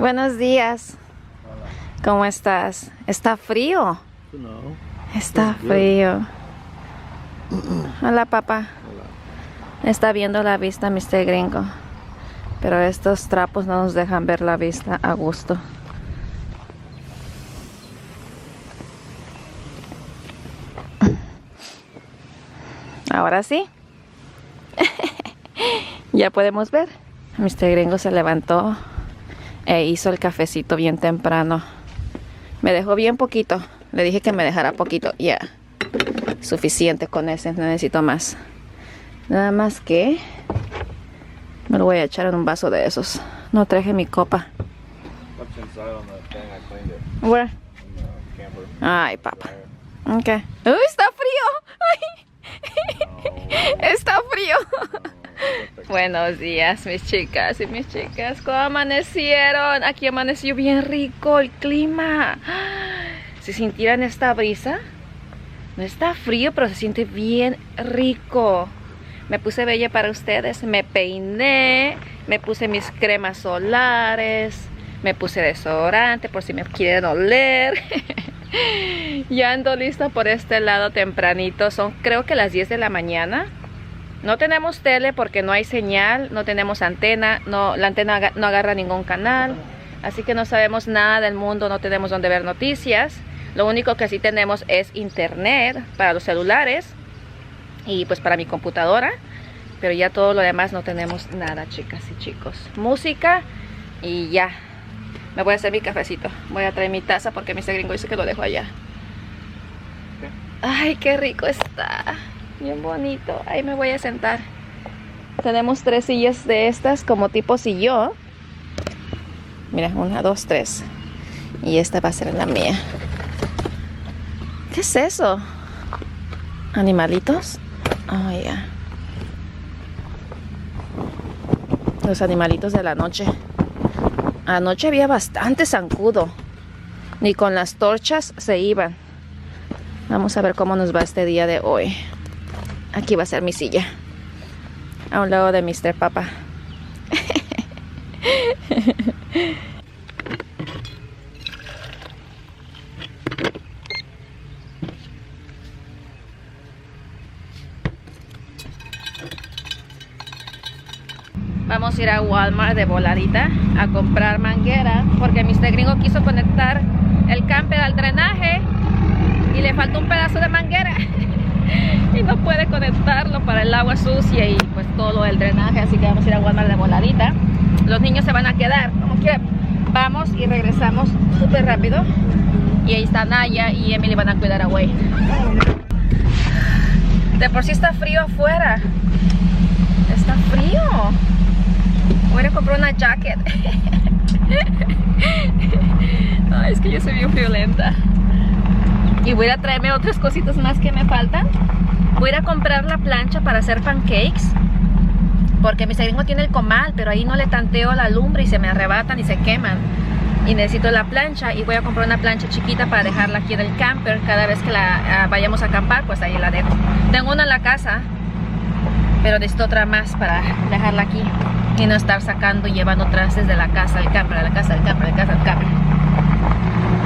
Buenos días. Hola. ¿Cómo estás? ¿Está frío? No. Está frío. Hola, papá. Hola. Está viendo la vista, Mr. Gringo. Pero estos trapos no nos dejan ver la vista a gusto. Ahora sí. Ya podemos ver. Mr. Gringo se levantó e hizo el cafecito bien temprano. Me dejó bien poquito. Le dije que me dejara poquito. Ya. Suficiente con ese. No necesito más. Nada más que me lo voy a echar en un vaso de esos. No traje mi copa. What's inside on the thing? I cleaned it. Where? In the camper. Ay, papá. Ok. ¡Uy, está frío! ¡Ay! Está frío. Buenos días, mis chicas y mis chicas. ¿Cómo amanecieron? Aquí amaneció bien rico el clima. Si sintieran esta brisa, no está frío, pero se siente bien rico. Me puse bella para ustedes. Me peiné, me puse mis cremas solares, me puse desodorante por si me quieren oler. Ya ando lista por este lado tempranito. Son creo que las 10 de la mañana. No tenemos tele porque no hay señal, no tenemos antena, la antena no agarra ningún canal, así que no sabemos nada del mundo, no tenemos donde ver noticias. Lo único que sí tenemos es internet para los celulares y pues para mi computadora, pero ya todo lo demás no tenemos nada, chicas y chicos. Música y ya. Me voy a hacer mi cafecito. Voy a traer mi taza porque Mr. Gringo dice que lo dejo allá. Ay, qué rico está. Bien bonito. Ahí me voy a sentar. Tenemos 3 sillas de estas como tipo sillón. Mira, 1, 2, 3. Y esta va a ser la mía. ¿Qué es eso? ¿Animalitos? Oh, ya. Los animalitos de la noche. Anoche había bastante zancudo. Ni con las torchas se iban. Vamos a ver cómo nos va este día de hoy. Aquí va a ser mi silla. A un lado de Mr. Papa. Vamos a ir a Walmart de voladita a comprar manguera porque Mr. Gringo quiso conectar el camper al drenaje y le falta un pedazo de manguera y no puede conectarlo para el agua sucia y pues todo el drenaje, así que vamos a ir a Walmart de voladita. Los niños se van a quedar como quiera. Vamos y regresamos súper rápido y ahí está Naya y Emily van a cuidar a Wade. De por sí está frío afuera. Está frío. Voy a comprar una jacket. Ay, es que yo soy bien violenta. Y voy a traerme otras cositas más que me faltan. Voy a ir a comprar la plancha para hacer pancakes. Porque mi Gringo tiene el comal, pero ahí no le tanteo la lumbre y se me arrebatan y se queman. Y necesito la plancha y voy a comprar una plancha chiquita para dejarla aquí en el camper. Cada vez que vayamos a acampar, pues ahí la dejo. Tengo una en la casa, pero necesito otra más para dejarla aquí y no estar sacando y llevando trastes de la casa al camper, a la casa al camper, a la casa al camper.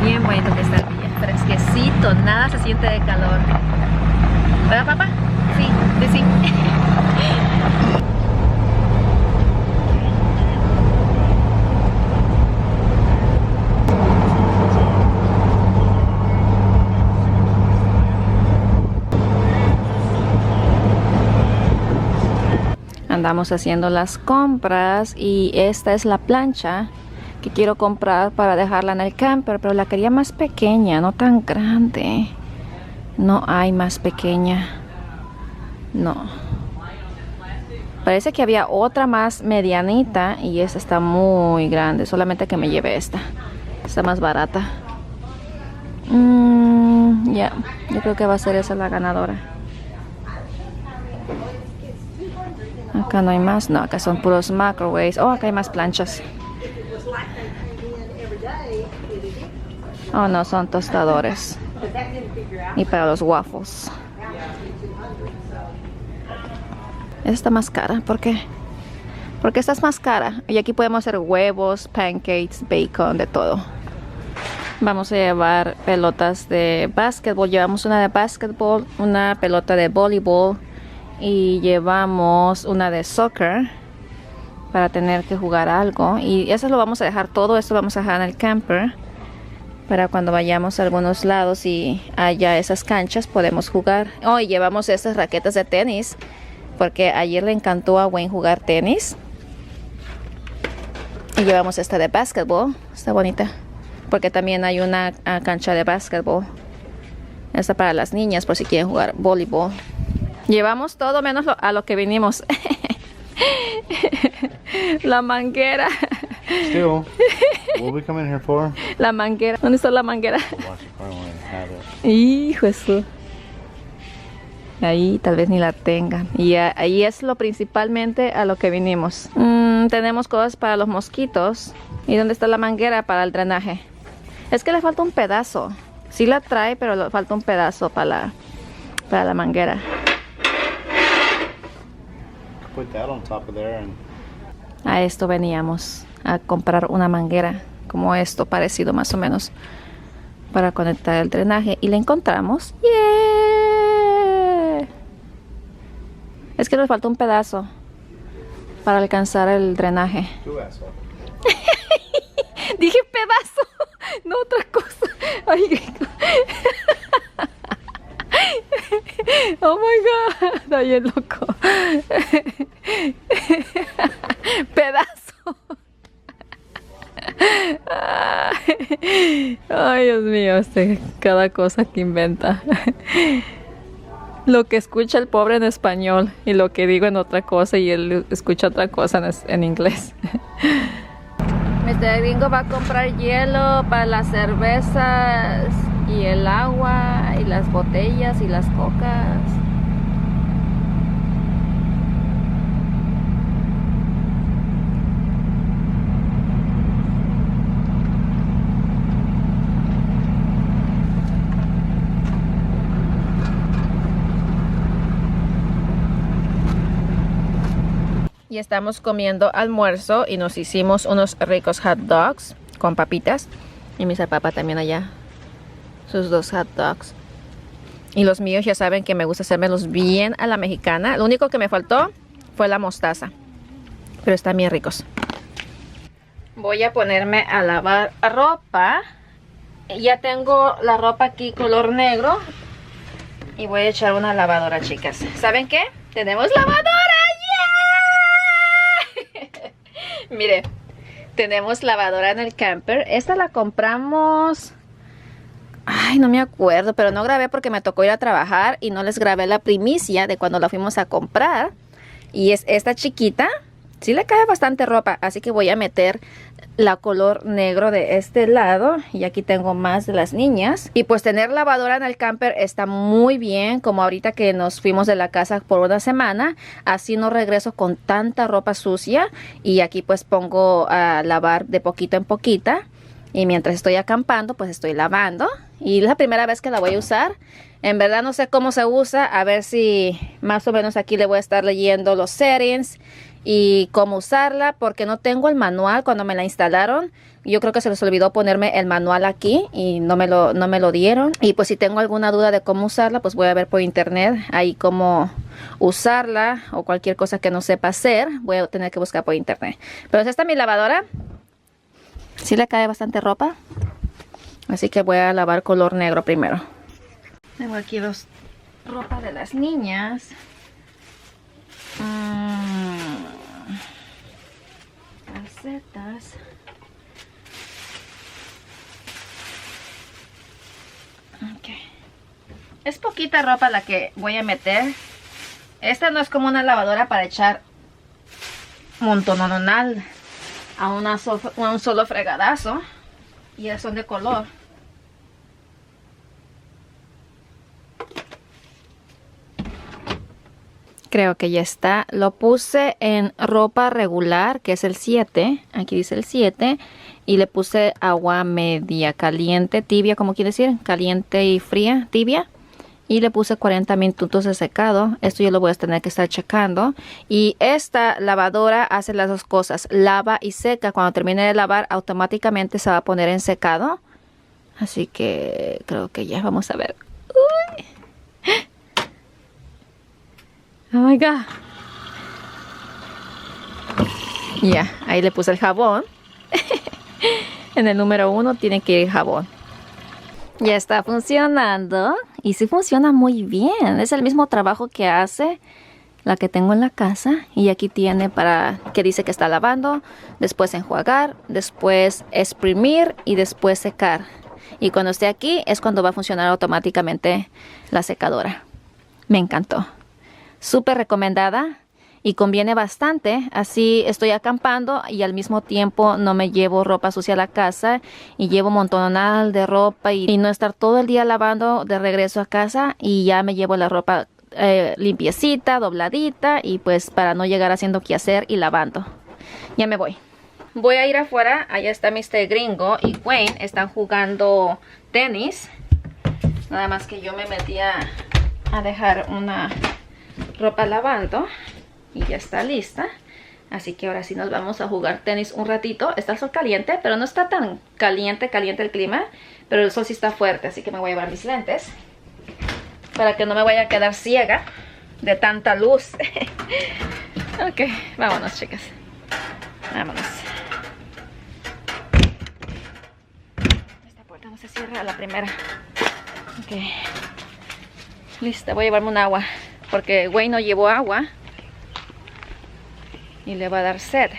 Bien bonito que está el día, fresquecito, nada se siente de calor. ¿Verdad, papá? Sí, sí, sí. Andamos haciendo las compras y esta es la plancha que quiero comprar para dejarla en el camper, pero la quería más pequeña, no tan grande. No hay más pequeña. No. Parece que había otra más medianita y esta está muy grande, solamente que me lleve esta. Está más barata. Ya, yo creo que va a ser esa la ganadora. Acá no hay más, no, acá son puros microwaves. Oh, acá hay más planchas. Oh, no, son tostadores. Y para los waffles. Esta está más cara, ¿por qué? porque esta es más cara. Y aquí podemos hacer huevos, pancakes, bacon, de todo. Vamos a llevar pelotas de básquetbol. Llevamos una de básquetbol, una pelota de voleibol y llevamos una de soccer para tener que jugar algo. Y eso lo vamos a dejar todo. Esto lo vamos a dejar en el camper para cuando vayamos a algunos lados y haya esas canchas podemos jugar. Oh, y llevamos estas raquetas de tenis porque ayer le encantó a Wayne jugar tenis. Y llevamos esta de básquetbol. Está bonita porque también hay una cancha de básquetbol. Esta para las niñas por si quieren jugar voleibol. Llevamos todo menos a lo que vinimos. La manguera. Still, what we come in here for? La manguera. ¿Dónde está la manguera? Hijo eso. Ahí tal vez ni la tengan. Y ahí es lo principalmente a lo que vinimos. Tenemos cosas para los mosquitos. ¿Y dónde está la manguera para el drenaje? Es que le falta un pedazo. Sí la trae, pero le falta un pedazo para la manguera. Put that on top of there and... A esto veníamos, a comprar una manguera como esto, parecido más o menos, para conectar el drenaje. Y la encontramos. ¡Yeah! Es que nos falta un pedazo para alcanzar el drenaje. Dije pedazo, no otra cosa. Ay, oh my god, está bien loco. Pedazo. Ay, Dios mío, cada cosa que inventa. Lo que escucha el pobre en español y lo que digo en otra cosa y él escucha otra cosa en inglés. Mr. Gringo va a comprar hielo para las cervezas y el agua y las botellas y las cocas. Y estamos comiendo almuerzo y nos hicimos unos ricos hot dogs con papitas. Y mi papá también allá, sus 2 hot dogs. Y los míos ya saben que me gusta hacérmelos bien a la mexicana. Lo único que me faltó fue la mostaza. Pero están bien ricos. Voy a ponerme a lavar ropa. Ya tengo la ropa aquí color negro. Y voy a echar una lavadora, chicas. ¿Saben qué? ¡Tenemos lavadora! Mire, tenemos lavadora en el camper. Esta la compramos... Ay, no me acuerdo, pero no grabé porque me tocó ir a trabajar y no les grabé la primicia de cuando la fuimos a comprar. Y es esta chiquita. Sí le cae bastante ropa, así que voy a meter la color negro de este lado. Y aquí tengo más de las niñas. Y pues tener lavadora en el camper está muy bien, como ahorita que nos fuimos de la casa por una semana. Así no regreso con tanta ropa sucia. Y aquí pues pongo a lavar de poquito en poquita. Y mientras estoy acampando, pues estoy lavando. Y es la primera vez que la voy a usar. En verdad no sé cómo se usa. A ver si más o menos aquí le voy a estar leyendo los settings y cómo usarla, porque no tengo el manual cuando me la instalaron. Yo creo que se les olvidó ponerme el manual aquí y no me lo dieron. Y pues si tengo alguna duda de cómo usarla, pues voy a ver por internet ahí cómo usarla, o cualquier cosa que no sepa hacer, voy a tener que buscar por internet. Pero esta es mi lavadora. Sí le cae bastante ropa, así que voy a lavar color negro primero. Tengo aquí los ropa de las niñas. Calcetas. Okay. Es poquita ropa la que voy a meter. Esta no es como una lavadora para echar montononal a un solo fregadazo. Y ya son de color. Creo que ya está. Lo puse en ropa regular, que es el 7. Aquí dice el 7. Y le puse agua media caliente, tibia, como quiere decir. Caliente y fría, tibia. y le puse 40 minutos de secado. Esto yo lo voy a tener que estar checando. Y esta lavadora hace las dos cosas, lava y seca. Cuando termine de lavar, automáticamente se va a poner en secado. Así que creo que ya vamos a ver. Uy. Oh my God. Ya, ahí le puse el jabón. En el número 1 tiene que ir jabón. Ya está funcionando. Y sí funciona muy bien. Es el mismo trabajo que hace la que tengo en la casa. Y aquí tiene para que dice que está lavando. Después enjuagar. Después exprimir. Y después secar. Y cuando esté aquí es cuando va a funcionar automáticamente la secadora. Me encantó. Súper recomendada. Y conviene bastante, así estoy acampando y al mismo tiempo no me llevo ropa sucia a la casa y llevo un montonal de ropa y no estar todo el día lavando de regreso a casa y ya me llevo la ropa limpiecita, dobladita y pues para no llegar haciendo quehacer y lavando. Ya me voy. Voy a ir afuera, allá está Mr. Gringo y Wayne están jugando tenis. Nada más que yo me metí a dejar una ropa lavando. Y ya está lista. Así que ahora sí nos vamos a jugar tenis un ratito. Está el sol caliente, pero no está tan caliente el clima. Pero el sol sí está fuerte, así que me voy a llevar mis lentes. Para que no me vaya a quedar ciega de tanta luz. Ok, vámonos, chicas. Vámonos. Esta puerta no se cierra a la primera. Ok. Lista, voy a llevarme un agua. Porque Wayne no llevó agua. Y le va a dar sed.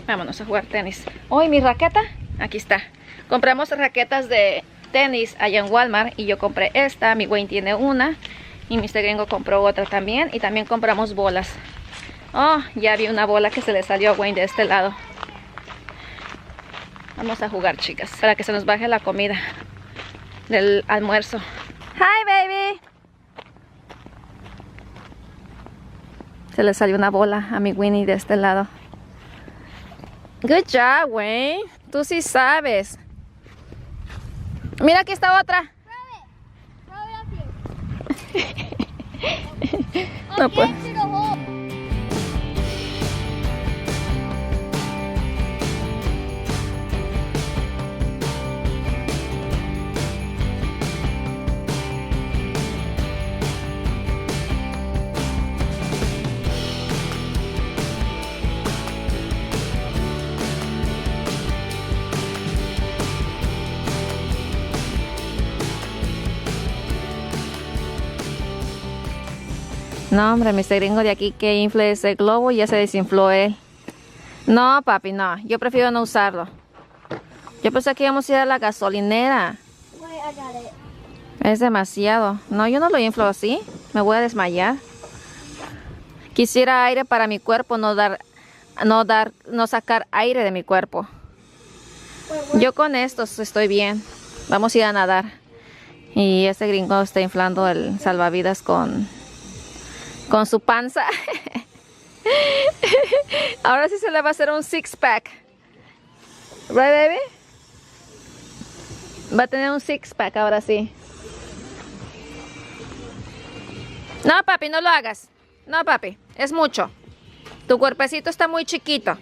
Vámonos a jugar tenis. Oh, ¿y mi raqueta? Aquí está. Compramos raquetas de tenis allá en Walmart. Y yo compré esta. Mi Wayne tiene una. Y Mr. Gringo compró otra también. Y también compramos bolas. Oh, ya vi una bola que se le salió a Wayne de este lado. Vamos a jugar, chicas. Para que se nos baje la comida del almuerzo. Hi, baby. Se le salió una bola a mi Winnie de este lado. Good job, Wayne. Tú sí sabes. Mira, aquí está otra. No puedo. No, hombre, Mr. Gringo de aquí que infle ese globo ya se desinfló él. No, papi, no. Yo prefiero no usarlo. Yo pensé que íbamos a ir a la gasolinera. Es demasiado. No, yo no lo inflo así. Me voy a desmayar. Quisiera aire para mi cuerpo, no sacar aire de mi cuerpo. Yo con estos estoy bien. Vamos a ir a nadar. Y este gringo está inflando el salvavidas con su panza. Ahora sí se le va a hacer un six-pack. Right, baby? Va a tener un six-pack ahora sí. No, papi, no lo hagas. No, papi, es mucho. Tu cuerpecito está muy chiquito.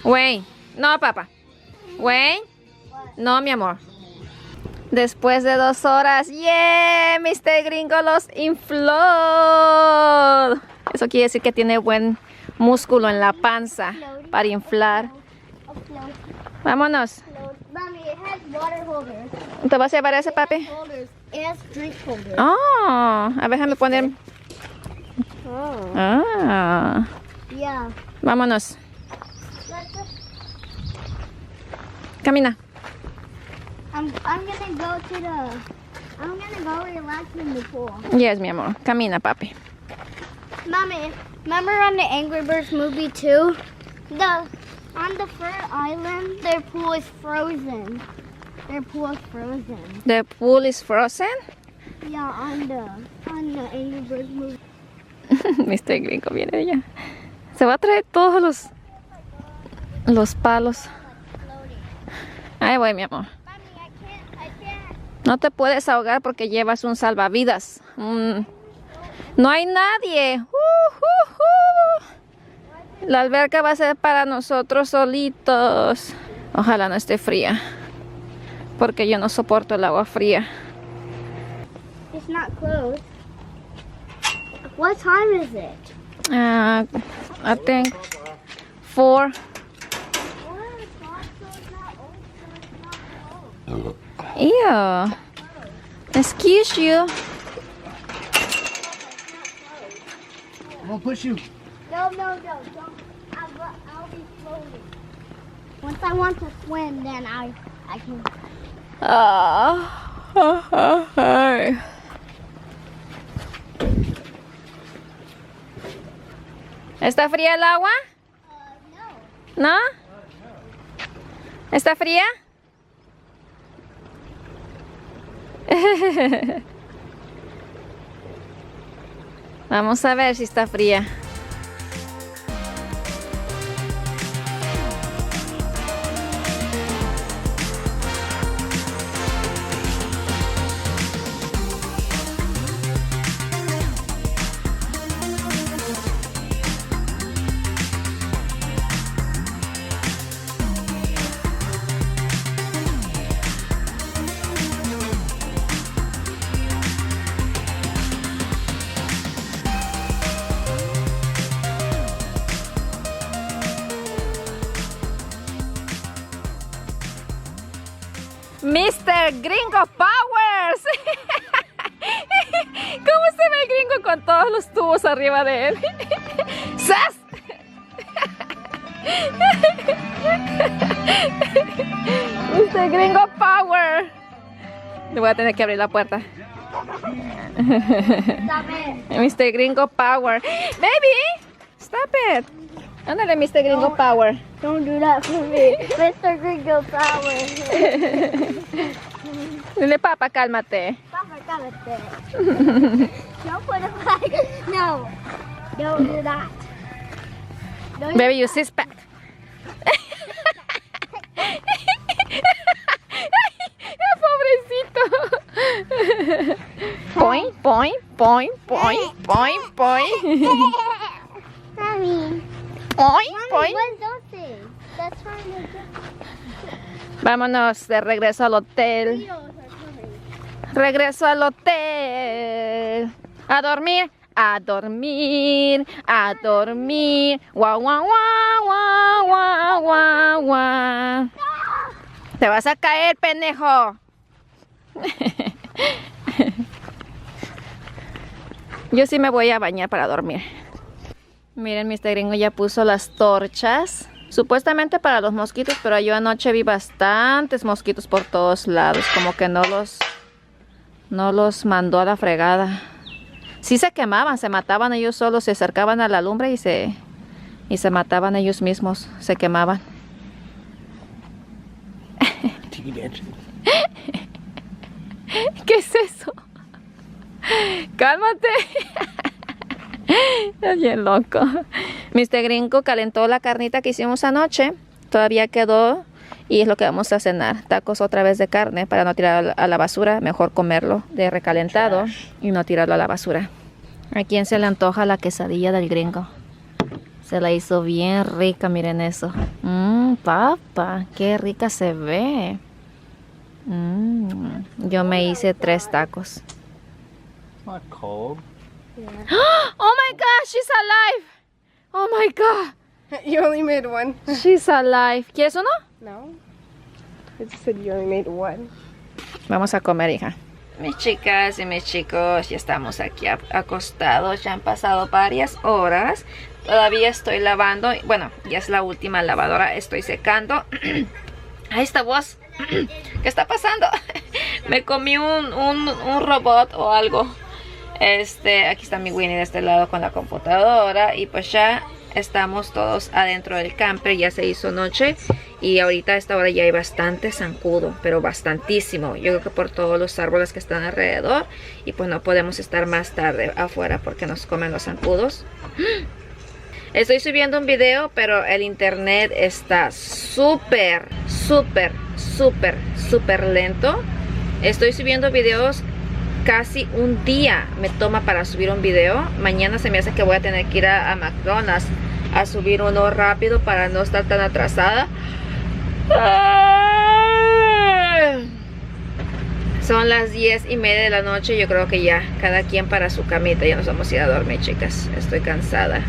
Wayne, no, papá. Wayne, no, mi amor. Después de 2 horas, ¡yeah! Mr. Gringo los infló. Eso quiere decir que tiene buen músculo en la panza para inflar. Vámonos. ¿Te vas a llevar ese, papi? Oh, a ver, déjame poner. Ah. Vámonos. Camina. I'm gonna go relax in the pool. Yes, mi amor. Camina, papi. Mommy, remember on the Angry Birds movie too? On the Fur Island, their pool is frozen. Their pool is frozen. The pool is frozen? Yeah, on the Angry Birds movie. Mr. Gringo viene allá. Se va a traer todos los palos. Ahí voy, mi amor. Mommy, I can't. No te puedes ahogar porque llevas un salvavidas. No hay nadie. La alberca va a ser para nosotros solitos. Ojalá no esté fría, porque yo no soporto el agua fría. It's not closed. What time is it? I think 4. Ew. Excuse you. I'm gonna push you. No, don't. I'll be floating. Once I want to swim, then I can. ¿Está fría el agua? No. ¿No? ¿Está fría? Vamos a ver si está fría. Mr. Gringo Powers. ¿Cómo se ve el gringo con todos los tubos arriba de él? ¡Sas! Mr. Gringo Power. Le voy a tener que abrir la puerta. Stop it. Mr. Gringo Power. Baby, stop it. Ándale, Mr. Gringo Power. Don't do that for me. Mr. Gringo Power. Dile, papá, cálmate. Papa, cálmate. Don't put it back. No. Don't do that. Don't Baby, you sit back. Pobrecito. Point, point, point, point, point, point. Mommy. Point, Mommy, point. what's those things? That's trying to get Vámonos de regreso al hotel. videos are coming. Regreso al hotel. A dormir. A dormir. A dormir. Guau, guau, guau, guau, guau, guau, guau. Te vas a caer, pendejo. Yo sí me voy a bañar para dormir. Miren, Mr. Gringo ya puso las torchas. Supuestamente para los mosquitos, pero yo anoche vi bastantes mosquitos por todos lados. Como que no los mandó a la fregada. Sí se quemaban, se mataban ellos solos, se acercaban a la lumbre y se mataban ellos mismos, se quemaban. ¿Qué es eso? Cálmate. Es bien loco. Mr. Gringo calentó la carnita que hicimos anoche. Todavía quedó y es lo que vamos a cenar. Tacos otra vez de carne para no tirar a la basura. Mejor comerlo de recalentado y no tirarlo a la basura. ¿A quién se le antoja la quesadilla del Gringo? Se la hizo bien rica, miren eso. Papa, qué rica se ve. Yo me hice 3 tacos. It's not cold. Oh my God, she's alive. Oh my God, You only made one. she's alive. ¿Quieres uno? No. I just said you only made one. Vamos a comer, hija. Mis chicas y mis chicos, ya estamos aquí acostados. Ya han pasado varias horas. Todavía estoy lavando. Bueno, ya es la última lavadora. Estoy secando. Ahí está vos. ¿Qué está pasando? Me comí un robot o algo. Aquí está mi Winnie de este lado con la computadora. Y pues ya estamos todos adentro del camper. Ya se hizo noche. Y ahorita a esta hora ya hay bastante zancudo. Pero bastantísimo. Yo creo que por todos los árboles que están alrededor. Y pues no podemos estar más tarde afuera porque nos comen los zancudos. Estoy subiendo un video, pero el internet está súper lento. Estoy subiendo videos casi un día me toma para subir un video. Mañana se me hace que voy a tener que ir a McDonald's a subir uno rápido para no estar tan atrasada. Son las 10:30 de la noche. Yo creo que ya cada quien para su camita. Ya nos vamos a ir a dormir, chicas. Estoy cansada.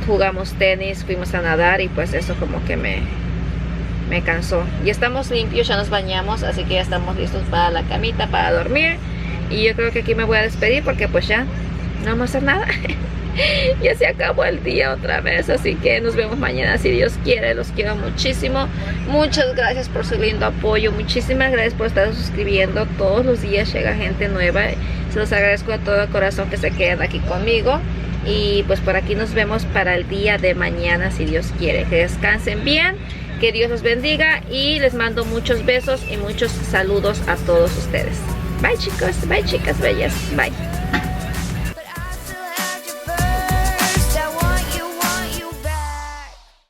Jugamos tenis, fuimos a nadar y pues eso como que me cansó. Ya estamos limpios, ya nos bañamos, así que ya estamos listos para la camita, para dormir. Y yo creo que aquí me voy a despedir porque pues ya no vamos a hacer nada. Ya se acabó el día otra vez, así que nos vemos mañana si Dios quiere. Los quiero muchísimo. Muchas gracias por su lindo apoyo. Muchísimas gracias por estar suscribiendo. Todos los días llega gente nueva. Se los agradezco de todo el corazón que se queden aquí conmigo. Y pues por aquí nos vemos para el día de mañana si Dios quiere. Que descansen bien, que Dios los bendiga y les mando muchos besos y muchos saludos a todos ustedes. Bye chicos, bye chicas bellas, bye.